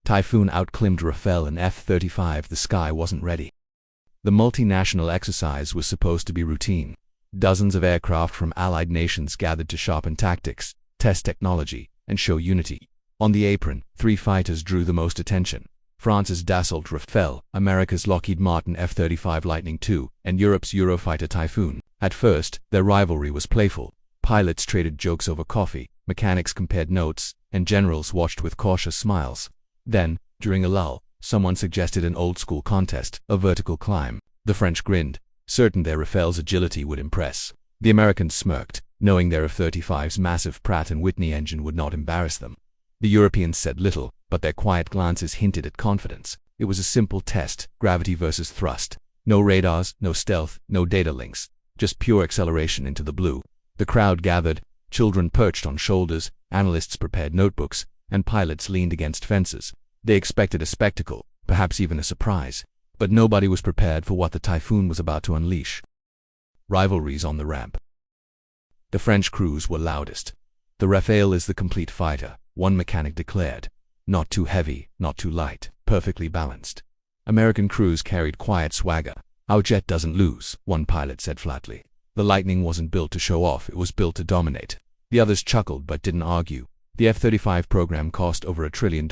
Typhoon Outclimbed Rafale and F-35. The sky wasn't ready. The multinational exercise was supposed to be routine. Dozens of aircraft from allied nations gathered to sharpen tactics, test technology, and show unity. On the apron, 3 fighters drew the most attention. France's Dassault Rafale, America's Lockheed Martin F-35 Lightning II, and Europe's Eurofighter Typhoon. At first, their rivalry was playful. Pilots traded jokes over coffee, mechanics compared notes, and generals watched with cautious smiles. Then, during a lull, someone suggested an old-school contest, a vertical climb. The French grinned, certain their Rafale's agility would impress. The Americans smirked, knowing their F-35's massive Pratt & Whitney engine would not embarrass them. The Europeans said little, but their quiet glances hinted at confidence. It was a simple test, gravity versus thrust. No radars, no stealth, no data links, just pure acceleration into the blue. The crowd gathered, children perched on shoulders, analysts prepared notebooks, and pilots leaned against fences. They expected a spectacle, perhaps even a surprise, but nobody was prepared for what the Typhoon was about to unleash. Rivalries on the ramp. The French crews were loudest. "The Rafale is the complete fighter," one mechanic declared. "Not too heavy, not too light, perfectly balanced." American crews carried quiet swagger. "Our jet doesn't lose," one pilot said flatly. "The Lightning wasn't built to show off, it was built to dominate." The others chuckled but didn't argue. The F-35 program cost over $1 trillion.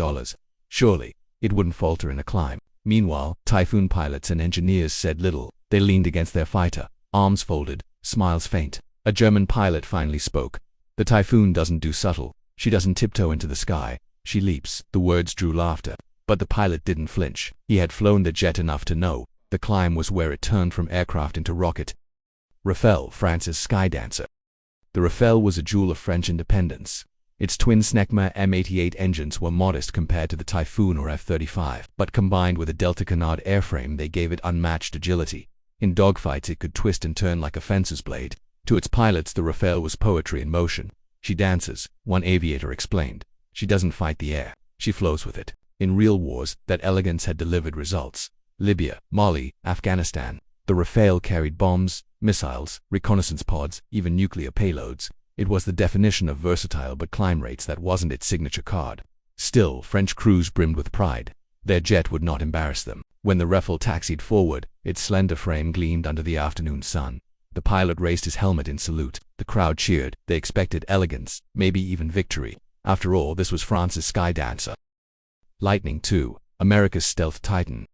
Surely, it wouldn't falter in a climb. Meanwhile, Typhoon pilots and engineers said little. They leaned against their fighter, arms folded, smiles faint. A German pilot finally spoke. "The Typhoon doesn't do subtle. She doesn't tiptoe into the sky. She leaps." The words drew laughter. But the pilot didn't flinch. He had flown the jet enough to know. The climb was where it turned from aircraft into rocket. Rafale, France's sky dancer. The Rafale was a jewel of French independence. Its twin Snecma M88 engines were modest compared to the Typhoon or F-35, but combined with a Delta Canard airframe they gave it unmatched agility. In dogfights it could twist and turn like a fencer's blade. To its pilots the Rafale was poetry in motion. "She dances," one aviator explained. "She doesn't fight the air, she flows with it." In real wars, that elegance had delivered results. Libya, Mali, Afghanistan. The Rafale carried bombs, missiles, reconnaissance pods, even nuclear payloads. It was the definition of versatile, but climb rates that wasn't its signature card. Still, French crews brimmed with pride. Their jet would not embarrass them. When the Rafale taxied forward, its slender frame gleamed under the afternoon sun. The pilot raised his helmet in salute. The crowd cheered. They expected elegance, maybe even victory. After all, this was France's sky dancer. Lightning II, America's stealth titan.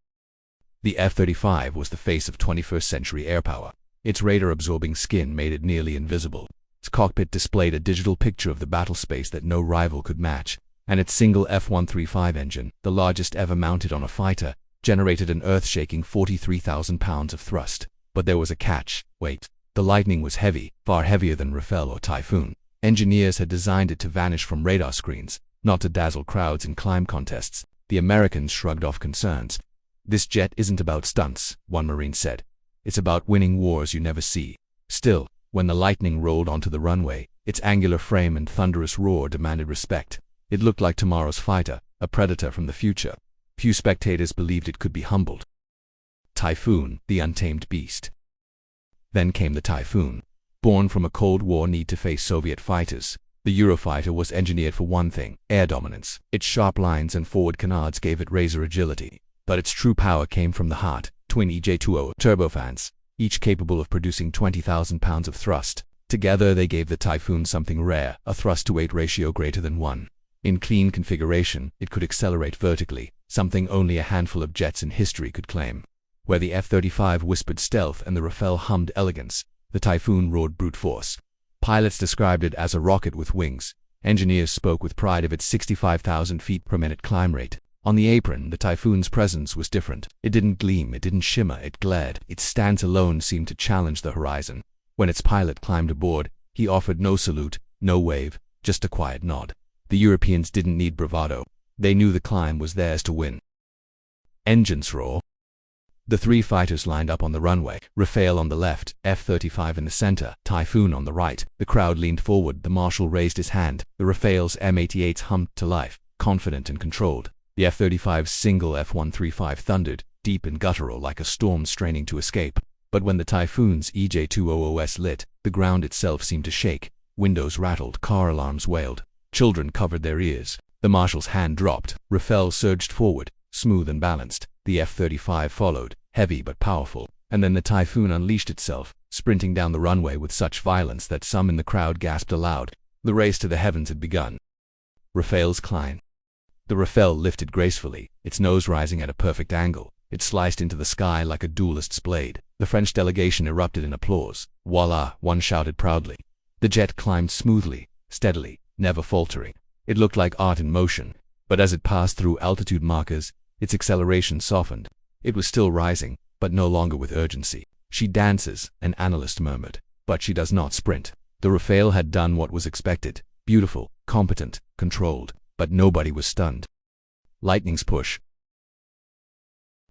The F-35 was the face of 21st century airpower. Its radar-absorbing skin made it nearly invisible. Its cockpit displayed a digital picture of the battle space that no rival could match, and its single F-135 engine, the largest ever mounted on a fighter, generated an earth-shaking 43,000 pounds of thrust. But there was a catch. Wait. The Lightning was heavy, far heavier than Rafale or Typhoon. Engineers had designed it to vanish from radar screens, not to dazzle crowds in climb contests. The Americans shrugged off concerns. "This jet isn't about stunts," one Marine said. "It's about winning wars you never see." Still, when the Lightning rolled onto the runway, its angular frame and thunderous roar demanded respect. It looked like tomorrow's fighter, a predator from the future. Few spectators believed it could be humbled. Typhoon, the untamed beast. Then came the Typhoon. Born from a Cold War need to face Soviet fighters, the Eurofighter was engineered for one thing: air dominance. Its sharp lines and forward canards gave it razor agility. But its true power came from the heart, twin EJ-20 turbofans, each capable of producing 20,000 pounds of thrust. Together they gave the Typhoon something rare, a thrust-to-weight ratio greater than 1. In clean configuration, it could accelerate vertically, something only a handful of jets in history could claim. Where the F-35 whispered stealth and the Rafale hummed elegance, the Typhoon roared brute force. Pilots described it as a rocket with wings. Engineers spoke with pride of its 65,000 feet per minute climb rate. On the apron, the Typhoon's presence was different. It didn't gleam, it didn't shimmer, it glared. Its stance alone seemed to challenge the horizon. When its pilot climbed aboard, he offered no salute, no wave, just a quiet nod. The Europeans didn't need bravado. They knew the climb was theirs to win. Engines roar. The 3 fighters lined up on the runway, Rafale on the left, F-35 in the center, Typhoon on the right. The crowd leaned forward, the marshal raised his hand. The Rafale's M88s hummed to life, confident and controlled. The F-35's single F-135 thundered, deep and guttural like a storm straining to escape. But when the Typhoon's EJ-20OS lit, the ground itself seemed to shake. Windows rattled, car alarms wailed. Children covered their ears. The marshal's hand dropped. Rafale surged forward, smooth and balanced. The F-35 followed, heavy but powerful. And then the Typhoon unleashed itself, sprinting down the runway with such violence that some in the crowd gasped aloud. The race to the heavens had begun. Rafale's climb. The Rafale lifted gracefully, its nose rising at a perfect angle. It sliced into the sky like a duelist's blade. The French delegation erupted in applause. Voila, one shouted proudly. The jet climbed smoothly, steadily, never faltering. It looked like art in motion, but as it passed through altitude markers, its acceleration softened. It was still rising, but no longer with urgency. She dances, an analyst murmured, but she does not sprint. The Rafale had done what was expected. Beautiful, competent, controlled, but nobody was stunned. Lightning's push.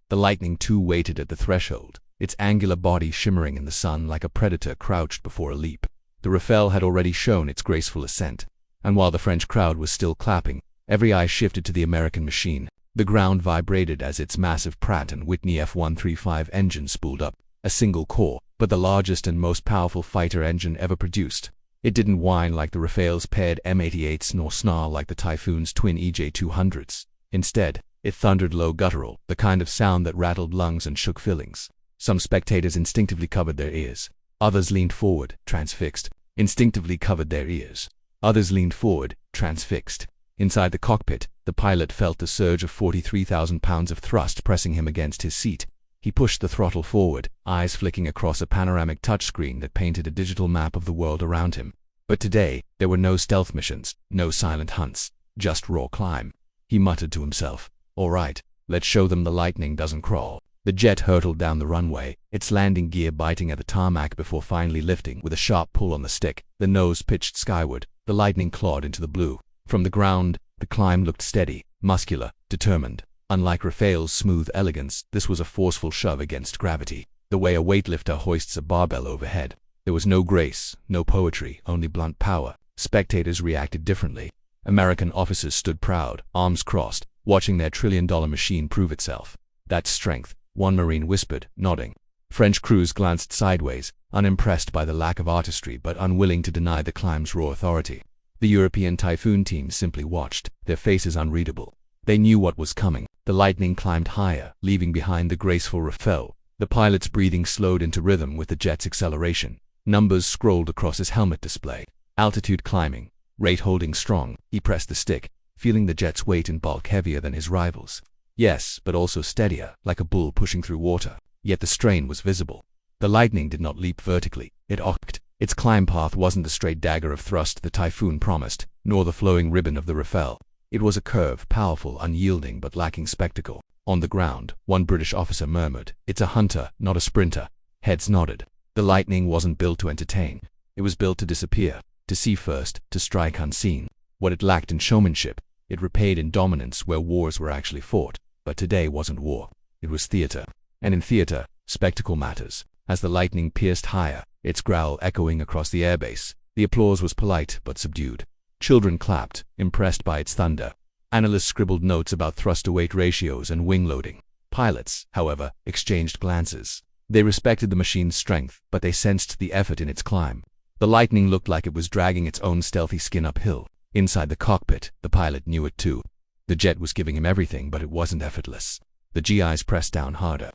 The Lightning II waited at the threshold, its angular body shimmering in the sun like a predator crouched before a leap. The Rafale had already shown its graceful ascent, and while the French crowd was still clapping, every eye shifted to the American machine. The ground vibrated as its massive Pratt & Whitney F-135 engine spooled up, a single core, but the largest and most powerful fighter engine ever produced. It didn't whine like the Rafale's paired M88s nor snarl like the Typhoon's twin EJ200s. Instead, it thundered low guttural, the kind of sound that rattled lungs and shook fillings. Some spectators instinctively covered their ears. Others leaned forward, transfixed. Instinctively covered their ears. Others leaned forward, transfixed. Inside the cockpit, the pilot felt the surge of 43,000 pounds of thrust pressing him against his seat. He pushed the throttle forward, eyes flicking across a panoramic touchscreen that painted a digital map of the world around him. But today, there were no stealth missions, no silent hunts, just raw climb. He muttered to himself, "All right, let's show them the Lightning doesn't crawl." The jet hurtled down the runway, its landing gear biting at the tarmac before finally lifting with a sharp pull on the stick. The nose pitched skyward, the Lightning clawed into the blue. From the ground, the climb looked steady, muscular, determined. Unlike Rafale's smooth elegance, this was a forceful shove against gravity, the way a weightlifter hoists a barbell overhead. There was no grace, no poetry, only blunt power. Spectators reacted differently. American officers stood proud, arms crossed, watching their trillion-dollar machine prove itself. "That's strength," one Marine whispered, nodding. French crews glanced sideways, unimpressed by the lack of artistry but unwilling to deny the climb's raw authority. The European Typhoon team simply watched, their faces unreadable. They knew what was coming. The Lightning climbed higher, leaving behind the graceful Rafale. The pilot's breathing slowed into rhythm with the jet's acceleration. Numbers scrolled across his helmet display. Altitude climbing, rate holding strong. He pressed the stick, feeling the jet's weight and bulk heavier than his rivals. Yes, but also steadier, like a bull pushing through water. Yet the strain was visible. The Lightning did not leap vertically. It arced. Its climb path wasn't the straight dagger of thrust the Typhoon promised, nor the flowing ribbon of the Rafale. It was a curve, powerful, unyielding, but lacking spectacle. On the ground, one British officer murmured, "It's a hunter, not a sprinter." Heads nodded. The Lightning wasn't built to entertain. It was built to disappear, to see first, to strike unseen. What it lacked in showmanship, it repaid in dominance where wars were actually fought. But today wasn't war. It was theater. And in theater, spectacle matters. As the Lightning pierced higher, its growl echoing across the airbase, the applause was polite but subdued. Children clapped, impressed by its thunder. Analysts scribbled notes about thrust-to-weight ratios and wing loading. Pilots, however, exchanged glances. They respected the machine's strength, but they sensed the effort in its climb. The Lightning looked like it was dragging its own stealthy skin uphill. Inside the cockpit, the pilot knew it too. The jet was giving him everything, but it wasn't effortless. The GIs pressed down harder.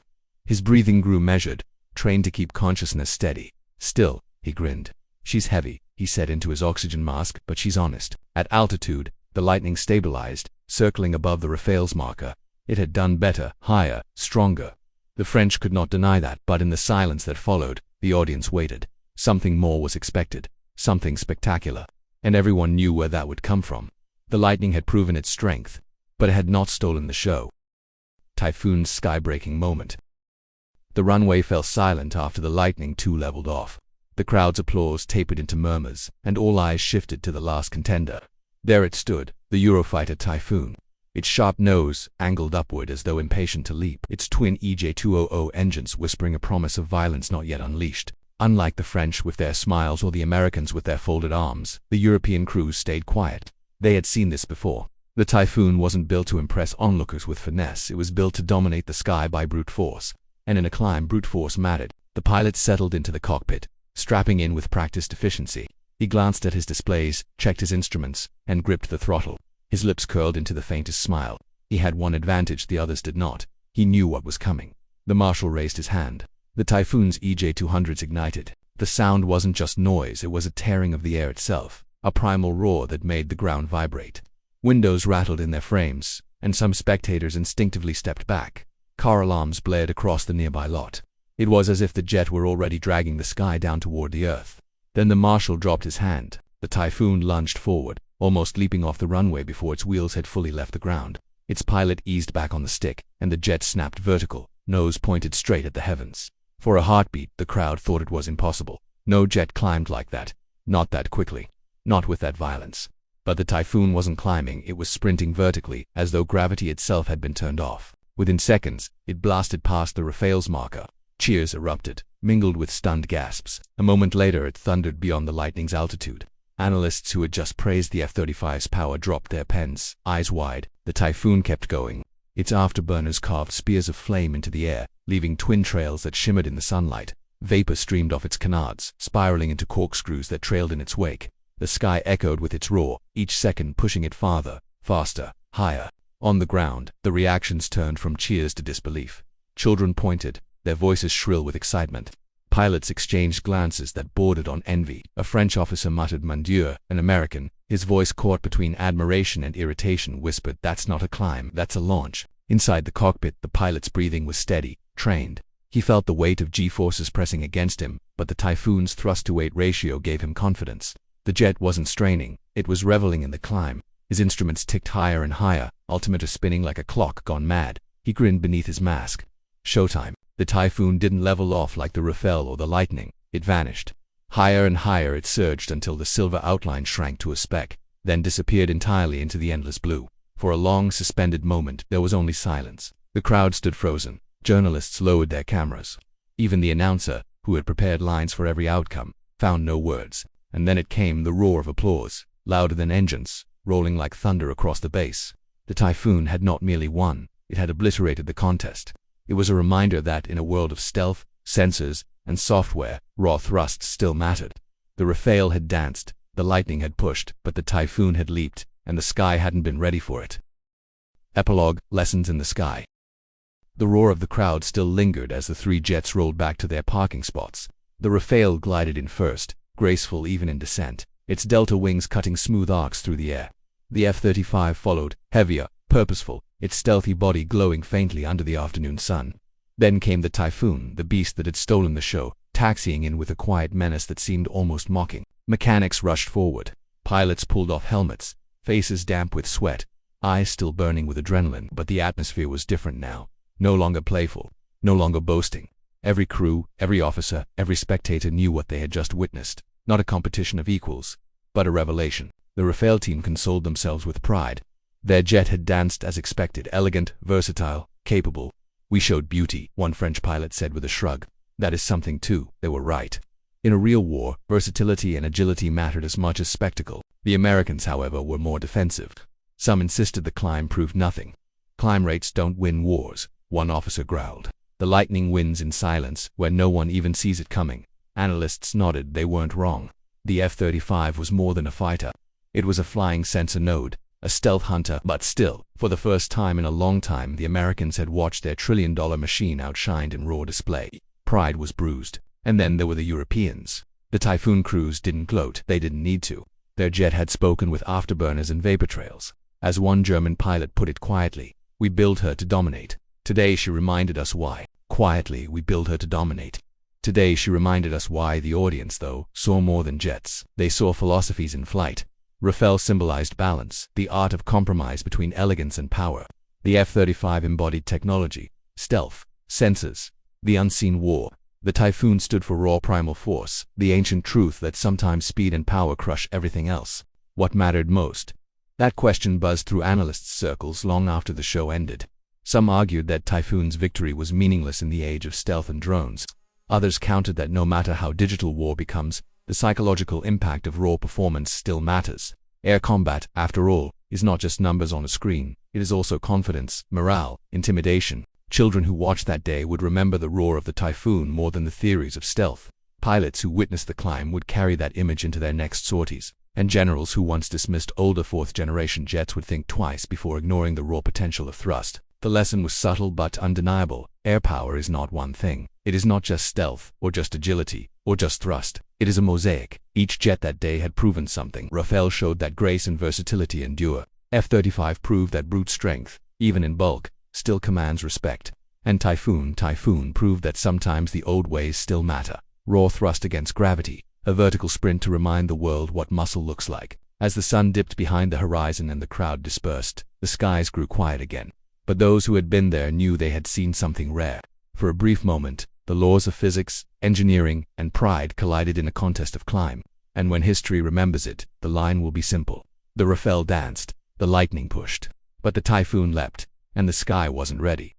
His breathing grew measured, trained to keep consciousness steady. Still, he grinned. "She's heavy," he said into his oxygen mask, "but she's honest." At altitude, the Lightning stabilized, circling above the Rafale's marker. It had done better, higher, stronger. The French could not deny that, but in the silence that followed, the audience waited. Something more was expected, something spectacular, and everyone knew where that would come from. The Lightning had proven its strength, but it had not stolen the show. Typhoon's skybreaking moment. The runway fell silent after the Lightning II leveled off. The crowd's applause tapered into murmurs, and all eyes shifted to the last contender. There it stood, the Eurofighter Typhoon. Its sharp nose angled upward as though impatient to leap, its twin EJ200 engines whispering a promise of violence not yet unleashed. Unlike the French with their smiles or the Americans with their folded arms, the European crews stayed quiet. They had seen this before. The Typhoon wasn't built to impress onlookers with finesse, it was built to dominate the sky by brute force. And in a climb, brute force mattered. The pilot settled into the cockpit, strapping in with practiced efficiency. He glanced at his displays, checked his instruments, and gripped the throttle. His lips curled into the faintest smile. He had one advantage the others did not. He knew what was coming. The Marshal raised his hand. The Typhoon's EJ-200s ignited. The sound wasn't just noise, it was a tearing of the air itself, a primal roar that made the ground vibrate. Windows rattled in their frames, and some spectators instinctively stepped back. Car alarms blared across the nearby lot. It was as if the jet were already dragging the sky down toward the earth. Then the Marshal dropped his hand. The Typhoon lunged forward, almost leaping off the runway before its wheels had fully left the ground. Its pilot eased back on the stick, and the jet snapped vertical, nose pointed straight at the heavens. For a heartbeat, the crowd thought it was impossible. No jet climbed like that. Not that quickly. Not with that violence. But the Typhoon wasn't climbing, it was sprinting vertically, as though gravity itself had been turned off. Within seconds, it blasted past the Rafale's marker. Cheers erupted, mingled with stunned gasps. A moment later, it thundered beyond the lightning's altitude. Analysts who had just praised the F-35's power dropped their pens, eyes wide. The Typhoon kept going. Its afterburners carved spears of flame into the air, leaving twin trails that shimmered in the sunlight. Vapor streamed off its canards, spiraling into corkscrews that trailed in its wake. The sky echoed with its roar, each second pushing it farther, faster, higher. On the ground, the reactions turned from cheers to disbelief. Children pointed, their voices shrill with excitement. Pilots exchanged glances that bordered on envy. A French officer muttered "Mon Dieu," an American, his voice caught between admiration and irritation, whispered, "That's not a climb, that's a launch." Inside the cockpit, the pilot's breathing was steady, trained. He felt the weight of G-forces pressing against him, but the Typhoon's thrust-to-weight ratio gave him confidence. The jet wasn't straining, it was reveling in the climb. His instruments ticked higher and higher, altimeter spinning like a clock gone mad. He grinned beneath his mask. Showtime. The Typhoon didn't level off like the Rafale or the Lightning. It vanished. Higher and higher it surged until the silver outline shrank to a speck, then disappeared entirely into the endless blue. For a long, suspended moment, there was only silence. The crowd stood frozen. Journalists lowered their cameras. Even the announcer, who had prepared lines for every outcome, found no words. And then it came, the roar of applause, louder than engines, rolling like thunder across the base. The Typhoon had not merely won, it had obliterated the contest. It was a reminder that, in a world of stealth, sensors, and software, raw thrust still mattered. The Rafale had danced, the Lightning had pushed, but the Typhoon had leaped, and the sky hadn't been ready for it. Epilogue: Lessons in the Sky. The roar of the crowd still lingered as the three jets rolled back to their parking spots. The Rafale glided in first, graceful even in descent, its delta wings cutting smooth arcs through the air. The F-35 followed, heavier, purposeful, its stealthy body glowing faintly under the afternoon sun. Then came the Typhoon, the beast that had stolen the show, taxiing in with a quiet menace that seemed almost mocking. Mechanics rushed forward. Pilots pulled off helmets, faces damp with sweat, eyes still burning with adrenaline, but the atmosphere was different now. No longer playful, no longer boasting. Every crew, every officer, every spectator knew what they had just witnessed. Not a competition of equals, but a revelation. The Rafale team consoled themselves with pride. Their jet had danced as expected, elegant, versatile, capable. "We showed beauty," one French pilot said with a shrug. That is something too, they were right. In a real war, versatility and agility mattered as much as spectacle. The Americans, however, were more defensive. Some insisted the climb proved nothing. "Climb rates don't win wars," one officer growled. "The Lightning wins in silence, where no one even sees it coming." Analysts nodded, they weren't wrong. The F-35 was more than a fighter. It was a flying sensor node, a stealth hunter, but still, for the first time in a long time, the Americans had watched their trillion-dollar machine outshined in raw display. Pride was bruised. And then there were the Europeans. The Typhoon crews didn't gloat, they didn't need to. Their jet had spoken with afterburners and vapor trails. As one German pilot put it quietly, "We build her to dominate." Today she reminded us why. Quietly, we build her to dominate. Today she reminded us why. The audience, though, saw more than jets. They saw philosophies in flight. Rafale symbolized balance, the art of compromise between elegance and power. The F-35 embodied technology, stealth, sensors, the unseen war. The Typhoon stood for raw primal force, the ancient truth that sometimes speed and power crush everything else. What mattered most? That question buzzed through analysts' circles long after the show ended. Some argued that Typhoon's victory was meaningless in the age of stealth and drones. Others countered that no matter how digital war becomes, the psychological impact of raw performance still matters. Air combat, after all, is not just numbers on a screen. It is also confidence, morale, intimidation. Children who watched that day would remember the roar of the Typhoon more than the theories of stealth. Pilots who witnessed the climb would carry that image into their next sorties. and generals who once dismissed older fourth-generation jets would think twice before ignoring the raw potential of thrust. The lesson was subtle but undeniable. Air power is not one thing. It is not just stealth, or just agility, or just thrust. It is a mosaic. Each jet that day had proven something. Rafale showed that grace and versatility endure. F-35 proved that brute strength, even in bulk, still commands respect. And Typhoon proved that sometimes the old ways still matter. Raw thrust against gravity, a vertical sprint to remind the world what muscle looks like. As the sun dipped behind the horizon and the crowd dispersed, the skies grew quiet again. But those who had been there knew they had seen something rare. For a brief moment, the laws of physics, engineering, and pride collided in a contest of climb. And when history remembers it, the line will be simple. The Rafale danced, the lightning pushed, but the Typhoon leapt, and the sky wasn't ready.